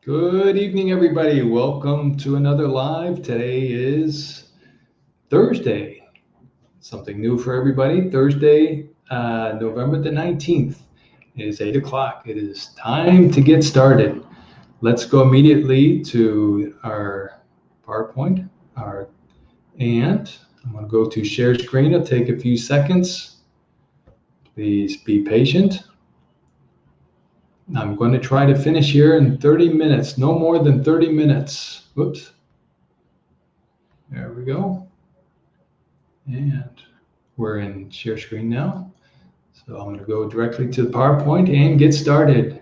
Good evening, everybody. Welcome to another live. Today is Thursday. Something new for everybody. Thursday, November the 19th. It is 8 o'clock. It is time to get started. Let's go immediately to our PowerPoint. And I'm going to go to share screen. It'll take a few seconds. Please be patient. I'm going to try to finish here in 30 minutes, no more than 30 minutes. Whoops. There we go. And we're in share screen now. So I'm going to go directly to the PowerPoint and get started.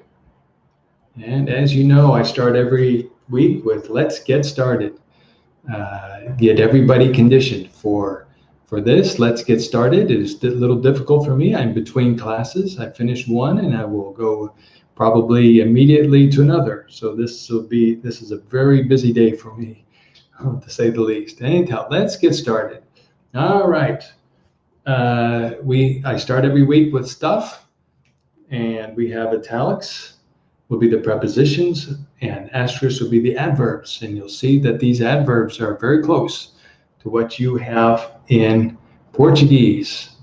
And as you know, I start every week with let's get started. Get everybody conditioned for this. Let's get started. It is a little difficult for me. I'm between classes. I finished one and I will go probably immediately to another. So this is a very busy day for me, to say the least. Anyhow, let's get started. All right. I start every week with stuff, and we have italics will be the prepositions, and asterisk will be the adverbs. And you'll see that these adverbs are very close to what you have in Portuguese.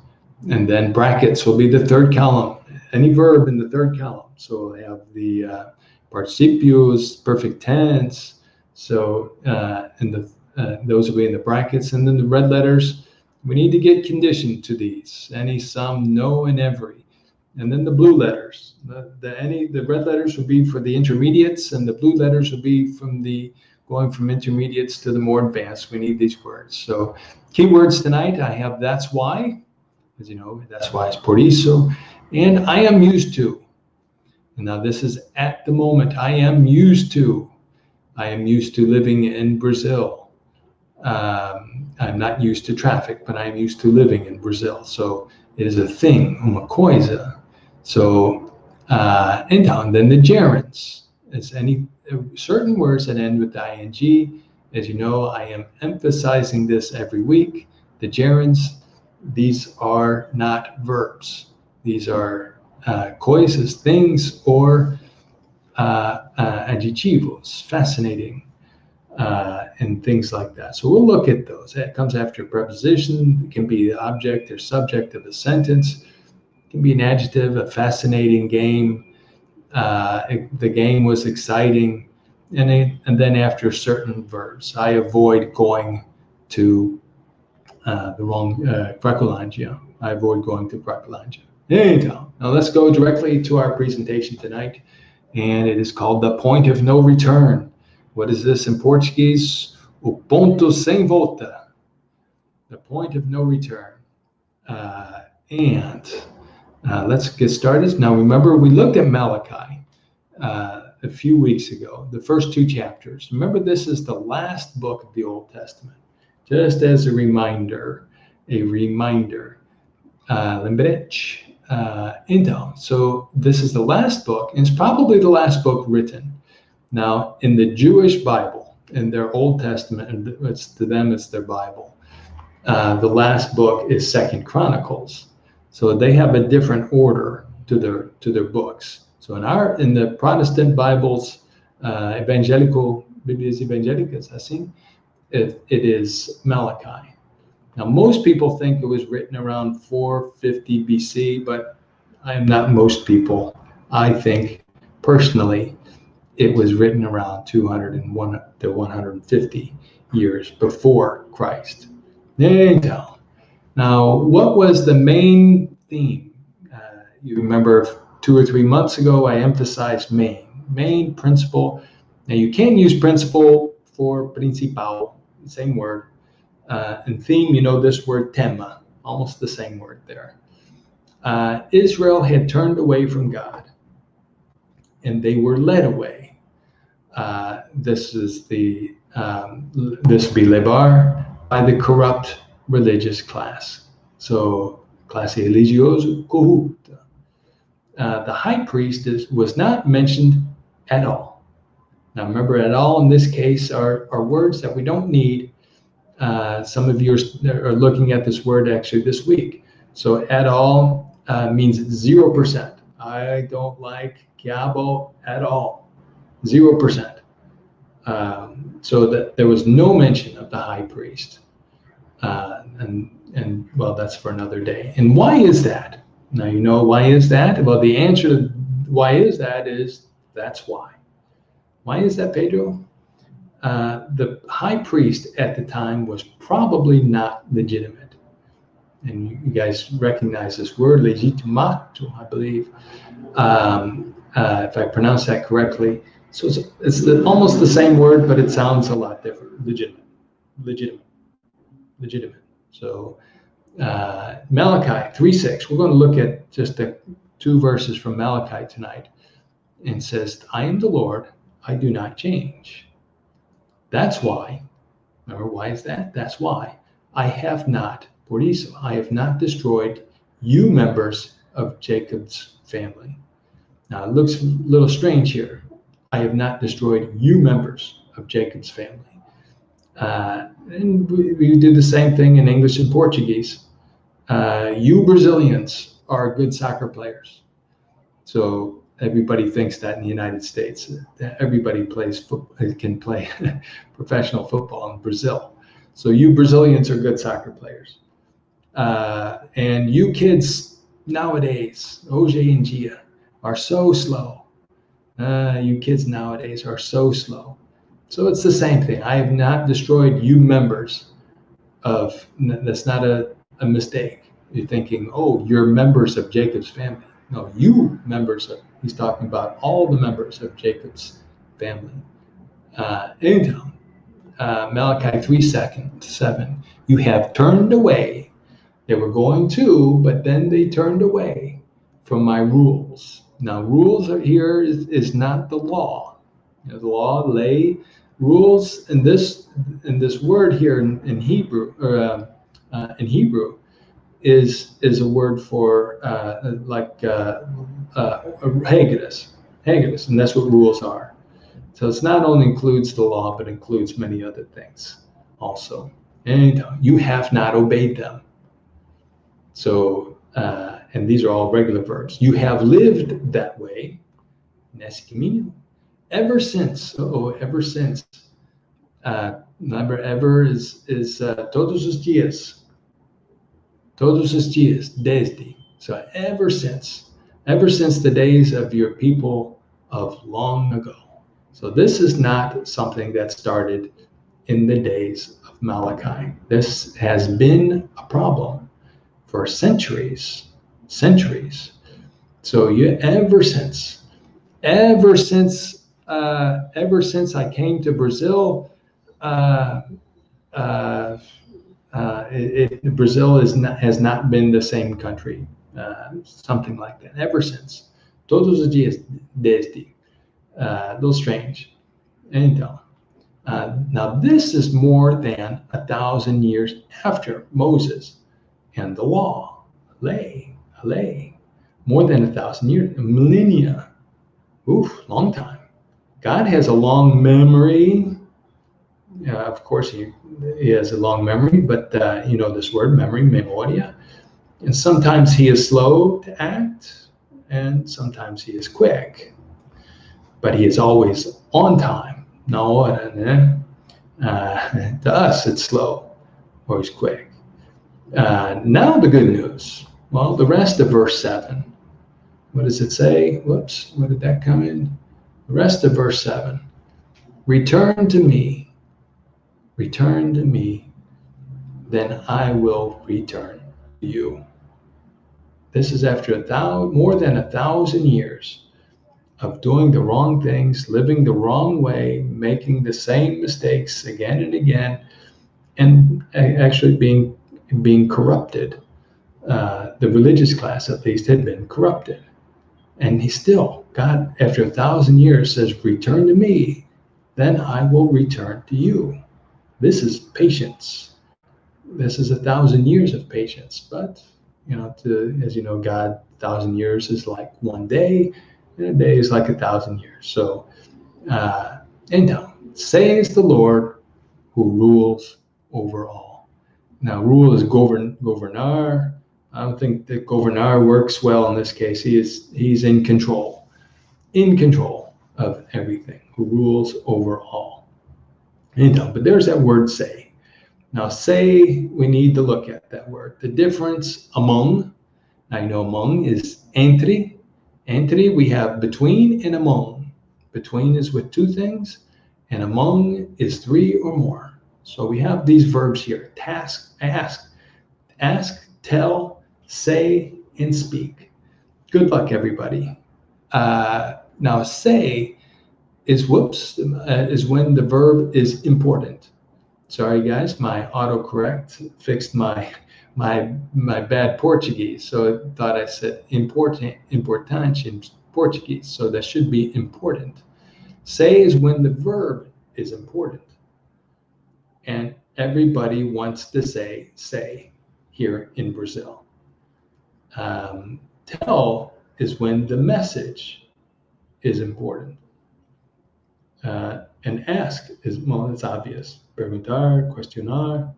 And then brackets will be the third column, any verb in the third column. So I have the participios, perfect tense. So those will be in the brackets, and then the red letters. We need to get conditioned to these: any, some, no, and every. And then the blue letters. The red letters will be for the intermediates, and the blue letters will be going from intermediates to the more advanced. We need these words. So keywords tonight, I have that's why, as you know, that's why is por isso, and I am used to. And now this is at the moment. I am used to living in Brazil. I'm not used to traffic, but I'm used to living in Brazil. So it is a thing, uma coisa. So, and then the gerunds. It's any certain words that end with ing. As you know, I am emphasizing this every week. The gerunds, these are not verbs. These are coisas, things, or adjetivos, fascinating. And things like that. So we'll look at those. That comes after a preposition. It can be the object or subject of a sentence. It can be an adjective, a fascinating game. The game was exciting. And then after certain verbs. I avoid going to the wrong Cracolândia. I avoid going to Cracolândia. Now let's go directly to our presentation tonight. And it is called The Point of No Return. What is this in Portuguese? O ponto sem volta. The point of no return. Let's get started. Now remember, we looked at Malachi a few weeks ago, the first two chapters. Remember, this is the last book of the Old Testament. Just as a reminder. Lembrete. So this is the last book, and it's probably the last book written. Now, in the Jewish Bible, in their Old Testament, and to them it's their Bible, the last book is 2 Chronicles. So they have a different order to their books. So in the Protestant Bibles, Biblias Evangélicas, assim, it is Malachi. Now, most people think it was written around 450 BC, but I am not most people. I think, personally, it was written around 201 to 150 years before Christ. Now, what was the main theme? You remember 2 or 3 months ago, I emphasized main principle. Now, you can use principle for principal, same word. And theme, you know this word tema, almost the same word there. Israel had turned away from God, and they were led away. This would be levar by the corrupt religious class. So, classe religiosa corrupta. The high priest was not mentioned at all. Now, remember, at all in this case are words that we don't need. Some of you are looking at this word actually this week. So, at all means 0%. I don't like quiabo at all. 0%. So that there was no mention of the high priest. And well, that's for another day. And why is that? Now, you know, why is that? Well, the answer to why is that is that's why. Why is that, Pedro? The high priest at the time was probably not legitimate. And you guys recognize this word, legitimato, I believe, if I pronounce that correctly. So it's almost the same word, but it sounds a lot different. Legitimate. So Malachi 3:6. We're going to look at just the 2 verses from Malachi tonight, and says, "I am the Lord; I do not change." That's why. Remember, why is that? That's why I have not, por eso, I have not destroyed you members of Jacob's family. Now it looks a little strange here. I have not destroyed you members of Jacob's family. And we do the same thing in English and Portuguese. You Brazilians are good soccer players. So everybody thinks that in the United States, that everybody can play professional football in Brazil. So you Brazilians are good soccer players. And you kids nowadays, Hoje em dia, are so slow. You kids nowadays are so slow. So it's the same thing. I have not destroyed you members of, that's not a mistake. You're thinking, oh, you're members of Jacob's family. No, you members of, he's talking about all the members of Jacob's family. Anyhow, Malachi 3:7, you have turned away. They were going to, but then they turned away from my rules. Now, rules are here is not the law. You know, the law, lay, rules, and this word here in Hebrew, or in Hebrew, is a word for Haggadus, and that's what rules are. So it's not only includes the law, but includes many other things also. And you have not obeyed them. So, and these are all regular verbs. You have lived that way, ever since. Ever since. Remember, ever is todos os dias. Todos os dias, desde. So ever since the days of your people of long ago. So this is not something that started in the days of Malachi. This has been a problem for centuries. So ever since I came to Brazil, Brazil has not been the same country, something like that, ever since. Todos os dias, desde. A little strange. Então, now this is more than 1,000 years after Moses and the law, lay, more than 1,000 years, millennia. Oof, long time. God has a long memory. Of course, he has a long memory, but you know this word, memory, memoria. And sometimes he is slow to act, and sometimes he is quick. But he is always on time. No, to us it's slow, or he's quick. Now the good news. Well, the rest of verse 7. What does it say? Whoops, where did that come in? The rest of verse 7. Return to me, then I will return to you. This is after more than 1,000 years of doing the wrong things, living the wrong way, making the same mistakes again and again, and actually being corrupted. The religious class, at least, had been corrupted. And God, after 1,000 years, says, return to me, then I will return to you. This is patience. This is 1,000 years of patience. But, as you know, God, 1,000 years is like one day, and a day is like 1,000 years. So, anyhow, says the Lord who rules over all. Now, rule is governar. I don't think that governar works well in this case. He's in control of everything, who rules over all. But there's that word say. Now, say, we need to look at that word. The difference among, I know among is entre. Entre, we have between and among. Between is with two things, and among is three or more. So we have these verbs here: task, ask, tell, say, and speak. Good luck, everybody. Now, say is is when the verb is important. Sorry, guys, my autocorrect fixed my bad Portuguese, so I thought I said importante in Portuguese. So that should be important. Say is when the verb is important, and everybody wants to say here in Brazil. Tell is when the message is important. And ask is, well, it's obvious. Perguntar, questionar.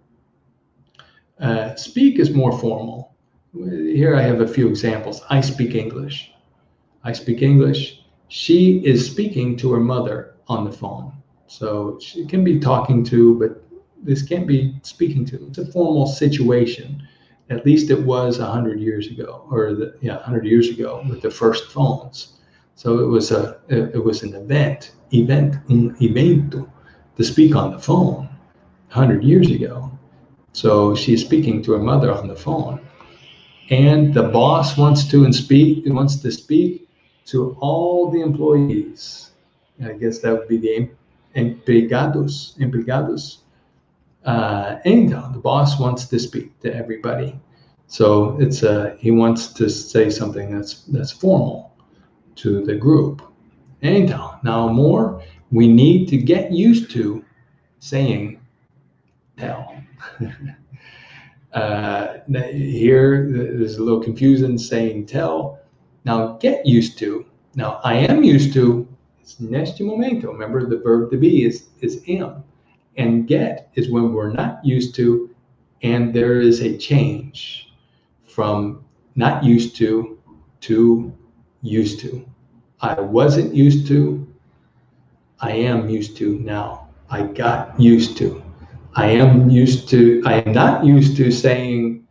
Speak is more formal. Here I have a few examples. I speak English. I speak English. She is speaking to her mother on the phone. So she can be talking to, but this can't be speaking to. It's a formal situation. At least it was 100 years ago, 100 years ago with the first phones. So it was an evento, to speak on the phone 100 years ago. So she's speaking to her mother on the phone, and the boss wants to speak to all the employees. I guess that would be the empregados. And the boss wants to speak to everybody. So he wants to say something that's formal to the group. And now more, we need to get used to saying tell. Here, there's a little confusion saying tell. Now, get used to. Now, I am used to, it's neste momento. Remember, the verb to be is am. And get is when we're not used to, and there is a change from not used to used to. I wasn't used to, I am used to now. I got used to. I am not used to saying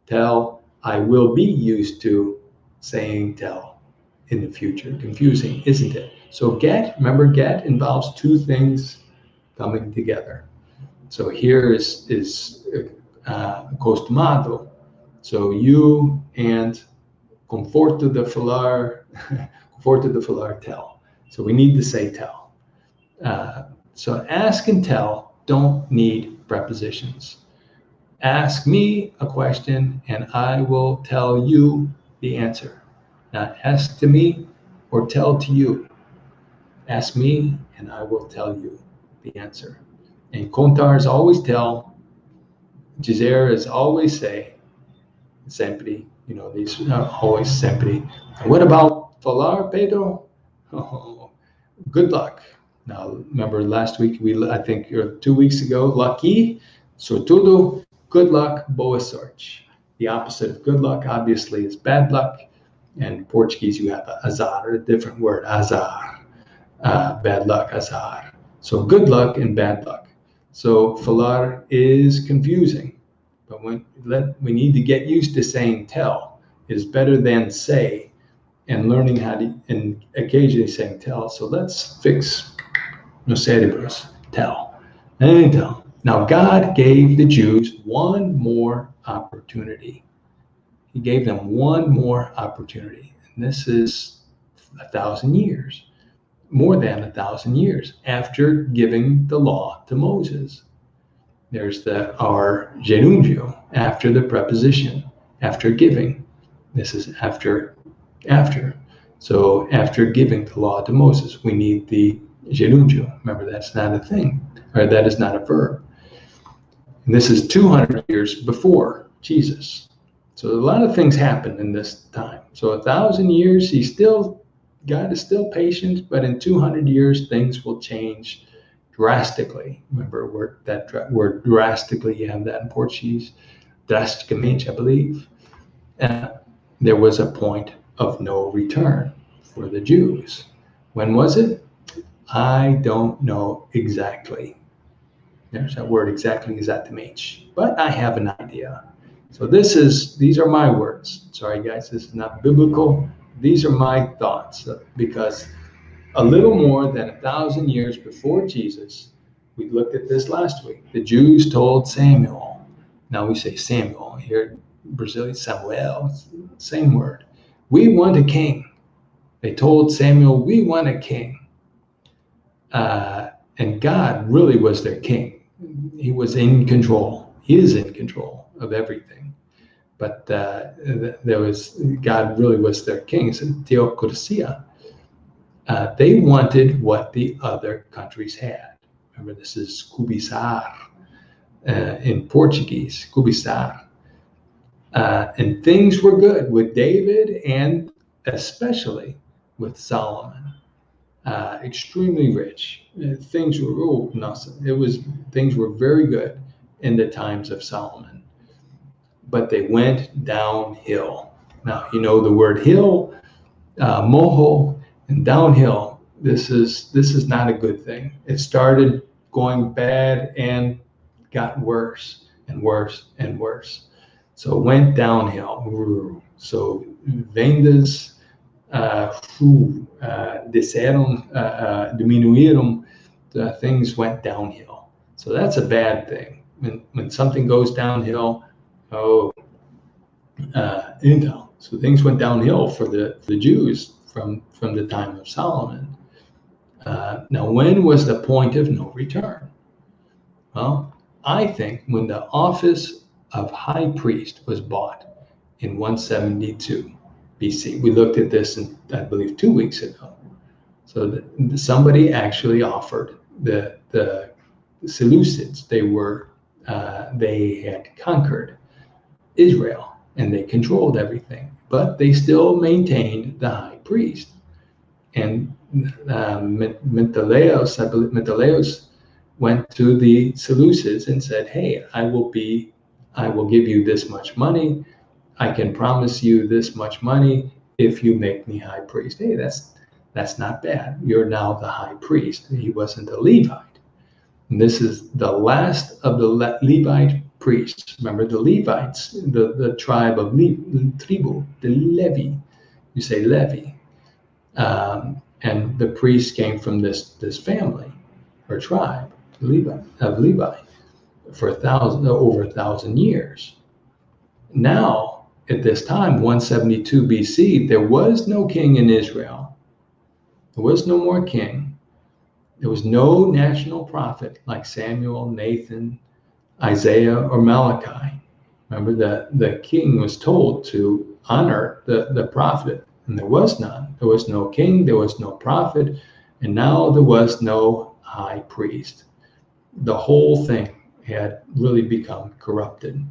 tell. I will be used to saying tell in the future. Confusing, isn't it? So remember, get involves two things coming together. So here is acostumado. So you and conforto de falar tell. So we need to say tell. So ask and tell don't need prepositions. Ask me a question and I will tell you the answer. Not ask to me or tell to you. Ask me and I will tell you the answer. And contar is always tell. Dizer is always say. Sempre, these are always sempre. And what about falar, Pedro? Oh, good luck. Now, remember last week, I think 2 weeks ago, lucky, sortudo, good luck, boa sorte. The opposite of good luck, obviously, is bad luck. And in Portuguese, you have azar, a different word, azar. Bad luck, azar. So good luck and bad luck. So falar is confusing, but we need to get used to saying tell. It is better than say, and learning how to, and occasionally saying tell. So let's fix nos cerebros, tell. And tell. Now, God gave the Jews one more opportunity. He gave them one more opportunity. And this is 1,000 years, more than 1,000 years after giving the law to Moses. There's our gerundio, after the preposition, after giving. This is after. So after giving the law to Moses, we need the gerundio. Remember, that's not a thing, or that is not a verb. And this is 200 years before Jesus. So a lot of things happen in this time. So 1,000 years, God is still patient, but in 200 years, things will change drastically. Remember that word drastically, you have that in Portuguese, drasticamente, I believe. There was a point of no return for the Jews. When was it? I don't know exactly. There's that word exactly is at the H, but I have an idea. So these are my words. Sorry guys, this is not biblical. These are my thoughts because a little more than 1,000 years before Jesus, we looked at this last week. The Jews told Samuel. Now we say Samuel here in Brazil, Samuel, same word. We want a king. They told Samuel, we want a king. And God really was their king. He was in control. He is in control of everything. But God really was their king. So theocracia. They wanted what the other countries had. Remember, this is cobiçar in Portuguese, cobiçar. And things were good with David and especially with Solomon. Extremely rich. Things were things were very good in the times of Solomon, but they went downhill. Now you know the word hill, moho, and downhill. This is not a good thing. It started going bad and got worse and worse and worse. So it went downhill. So vendas diminuíram, things went downhill. So that's a bad thing. When something goes downhill, so things went downhill for the Jews from the time of Solomon. Now, when was the point of no return? Well, I think when the office of high priest was bought in 172 BC. We looked at this, I believe, 2 weeks ago. So somebody actually offered the Seleucids. They had conquered Israel and they controlled everything, but they still maintained the high priest. And Menelaus went to the Seleucids and said, "Hey, I will give you this much money. I can promise you this much money if you make me high priest." Hey, that's not bad. You're now the high priest. He wasn't a Levite. And this is the last of the Levite priests. Remember the Levites, the tribe of tribu, the Levi. You say Levi. And the priests came from this family or tribe of Levi for over 1,000 years. Now, at this time, 172 BC, there was no king in Israel. There was no more king. There was no national prophet like Samuel, Nathan, Isaiah, or Malachi. Remember that the king was told to honor the prophet, and there was none. There was no king, there was no prophet, and now there was no high priest. The whole thing had really become corrupted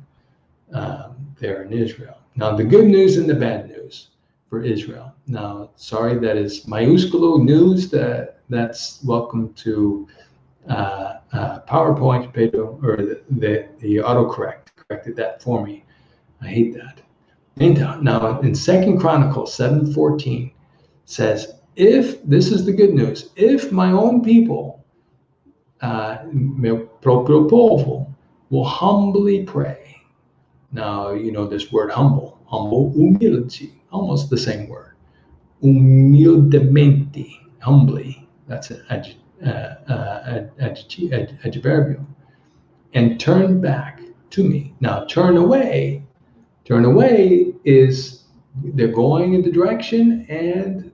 there in Israel. Now, the good news and the bad news for Israel. Now, sorry, that is mayúsculo news. That's welcome to PowerPoint, Pedro, or the autocorrect corrected that for me. I hate that. Now, in 2 Chronicles 7:14 says, if this is the good news, if my own people, meu próprio povo, will humbly pray. Now, you know this word humble, humility, almost the same word. Humildemente, humbly, that's an adverbial. And turn back to me. Now, turn away is they're going in the direction and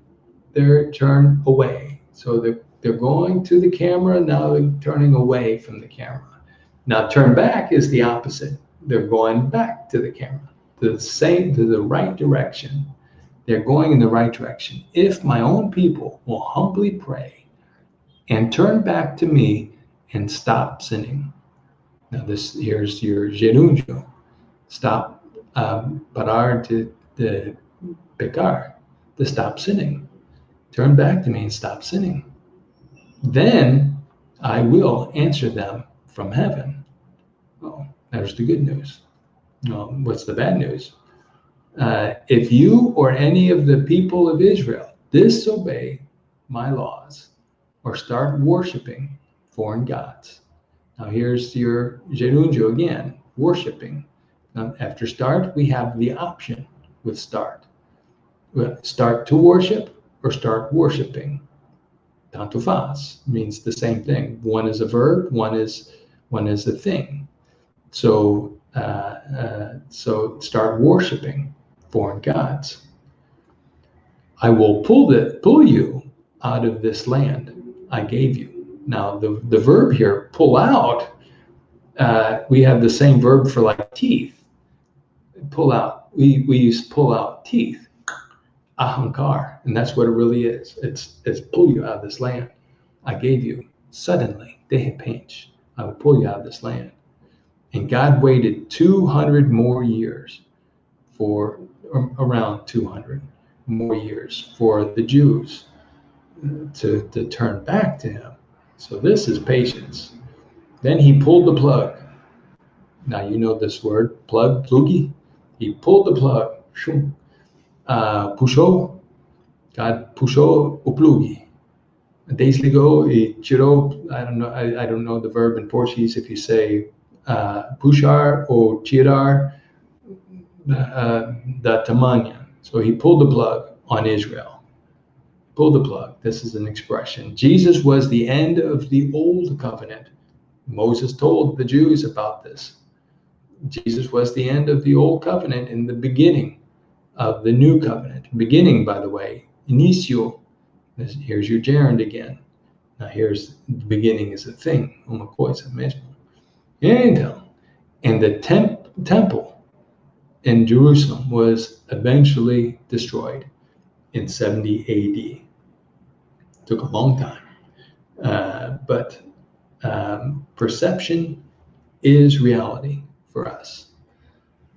they're turned away. So they're going to the camera, now they're turning away from the camera. Now, turn back is the opposite. They're going back to the camera, to the right direction. They're going in the right direction. If my own people will humbly pray and turn back to me and stop sinning. Now here's your gerúndio. Stop, parar de pecar, to stop sinning. Turn back to me and stop sinning. Then I will answer them from heaven. Well, there's the good news. Well, what's the bad news? If you or any of the people of Israel disobey my laws, or start worshiping foreign gods. Now here's your gerundio again, worshiping. Now after start, we have the option with start. Start to worship or start worshiping. Tanto faz means the same thing. One is a verb, one is a thing. So start worshiping foreign gods. I will pull you out of this land I gave you. Now the verb here, pull out, we have the same verb for like teeth. Pull out. We use pull out teeth. Ahankar, and that's what it really is. It's pull you out of this land I gave you. Suddenly, Dehepinch, I will pull you out of this land. And God waited 200 more years around 200 more years for the Jews to turn back to him. So this is patience. Then he pulled the plug. Now you know this word, plug, plugi. He pulled the plug. Puxou, God puxou o plugue. Desligou e tirou. I don't know the verb in Portuguese if you say puxar or tirar da tamanha. So he pulled the plug on Israel. Pull the plug. This is an expression. Jesus was the end of the old covenant. Moses told the Jews about this. Jesus was the end of the old covenant and the beginning of the new covenant. Beginning, by the way, inicio. Here's your gerund again. Now here's the beginning is a thing. Uma coisa mesmo. Então, and the temple in Jerusalem was eventually destroyed in 70 AD. Took a long time, but perception is reality for us.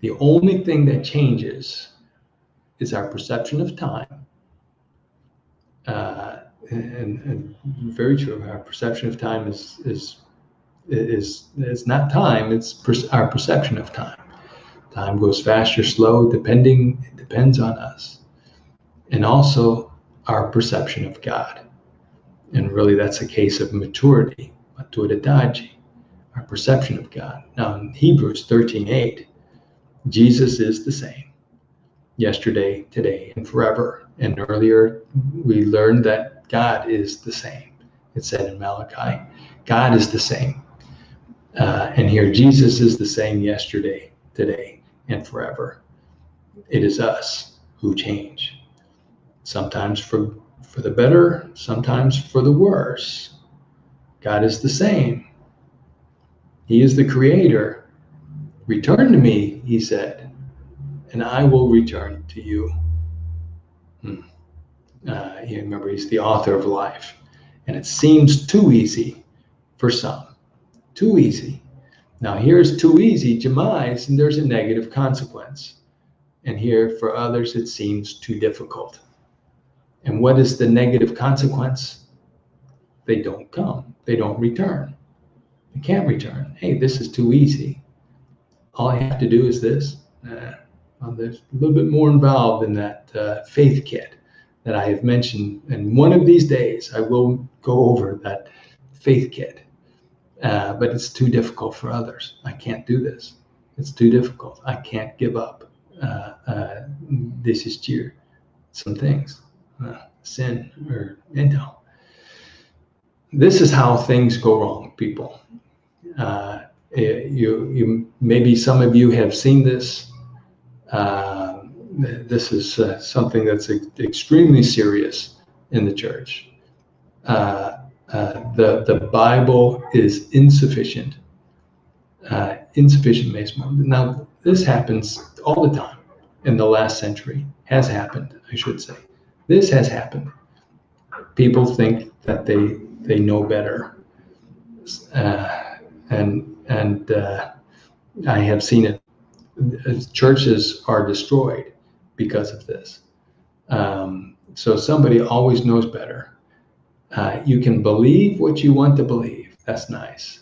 The only thing that changes is our perception of time, and very true. Our perception of time is not time. It's our perception of time. Time goes fast or slow, it depends on us, and also our perception of God. And really, that's a case of maturity, maturidade, our perception of God. Now, in Hebrews 13:8, Jesus is the same, yesterday, today, and forever. And earlier, we learned that God is the same. It said in Malachi, God is the same. And here, Jesus is the same yesterday, today, and forever. It is us who change, sometimes for the better, sometimes for the worse. God is the same. He is the creator. Return to me, he said, and I will return to you. You remember, he's the author of life. And it seems too easy for some. Too easy. Now here's too easy, jamais, and there's a negative consequence. And here for others, it seems too difficult. And what is the negative consequence? They don't come. They don't return. They can't return. Hey, this is too easy. All I have to do is this. Well, there's a little bit more involved in that faith kit that I have mentioned. And one of these days, I will go over that faith kit. But it's too difficult for others. I can't do this. It's too difficult. I can't give up. This is some things. Sin or então. This is how things go wrong, people. You maybe some of you have seen this. This is something that's extremely serious in the church. The Bible is insufficient. Insufficient mesmo. Now, this happens all the time in the last century. Has happened, I should say. This has happened. People think that they know better, and I have seen it. Churches are destroyed because of this. So somebody always knows better. You can believe what you want to believe. That's nice,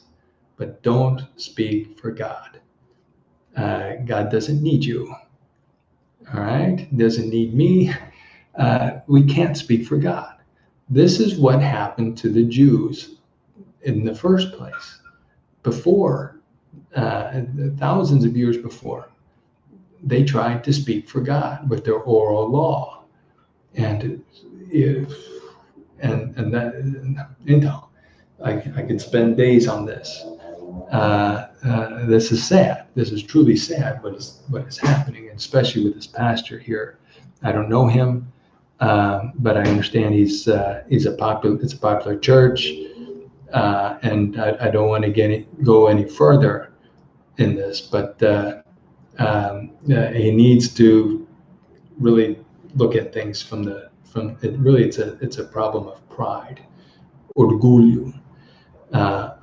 but don't speak for God. God doesn't need you. All right, doesn't need me. We can't speak for God. This is what happened to the Jews in the first place. Before, thousands of years before, they tried to speak for God with their oral law, and that I could spend days on this. This is sad. This is truly sad. What is happening, and especially with this pastor here. I don't know him, but I understand he's a popular. It's a popular church, and I don't want to go any further in this, but he needs to really look at things from it. Really, it's a problem of pride, orgullo,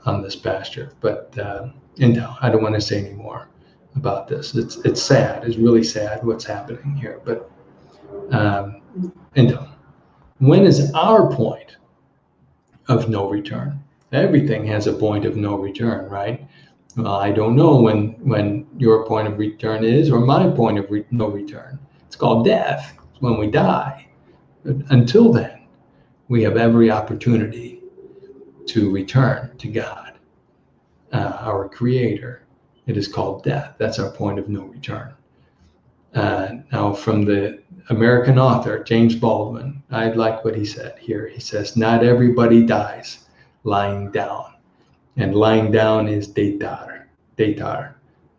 on this pastor. But I don't want to say any more about this. It's sad. It's really sad what's happening here. But when is our point of no return? Everything has a point of no return, right? Well, I don't know when your point of return is, or my point of no return. It's called death. It's when we die. But until then, we have every opportunity to return to God, our Creator. It is called death. That's our point of no return. Now, from the American author, James Baldwin, I like what he said here. He says, not everybody dies lying down. And lying down is deitar.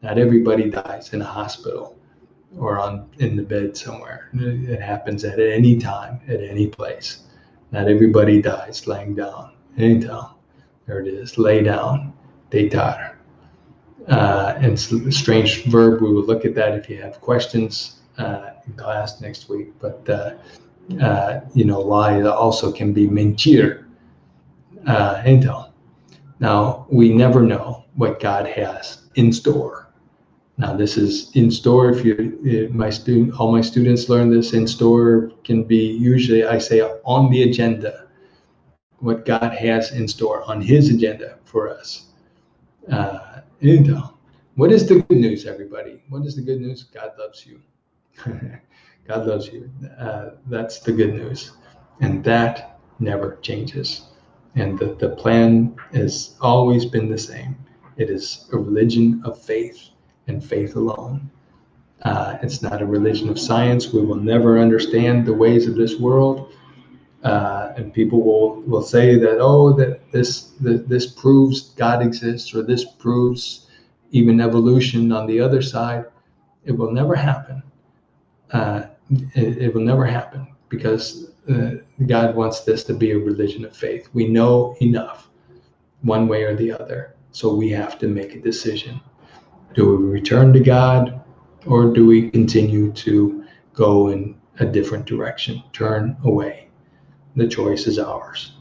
Not everybody dies in a hospital or in the bed somewhere. It happens at any time, at any place. Not everybody dies laying down. Anytime. There it is. Lay down. Deitar. And it's a strange verb. We will look at that if you have questions in class next week. But lie also can be mentir. Now, we never know what God has in store. Now, this is in store. All my students learn this. In store can be usually, I say, on the agenda. What God has in store on His agenda for us. What is the good news, everybody? What is the good news? God loves you. God loves you. That's the good news, and that never changes. And the plan has always been the same. It is a religion of faith and faith alone. It's not a religion of science. We will never understand the ways of this world. And people will say that, this proves God exists, or this proves even evolution on the other side. It will never happen. It will never happen, because God wants this to be a religion of faith. We know enough, one way or the other. So we have to make a decision. Do we return to God, or do we continue to go in a different direction, turn away? The choice is ours.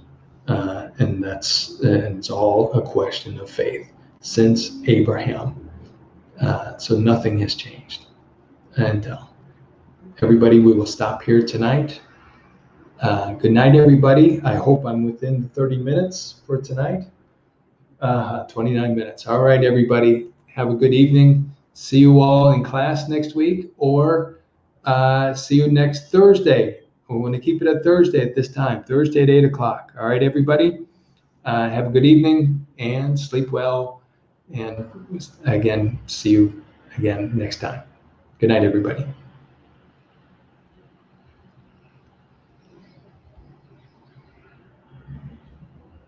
And it's all a question of faith since Abraham. So nothing has changed. And everybody, we will stop here tonight. Good night, everybody. I hope I'm within the 30 minutes for tonight. 29 minutes. All right, everybody. Have a good evening. See you all in class next week, or see you next Thursday. We want to keep it at Thursday at this time, Thursday at 8 o'clock. All right, everybody. Have a good evening and sleep well. And again, see you again next time. Good night, everybody.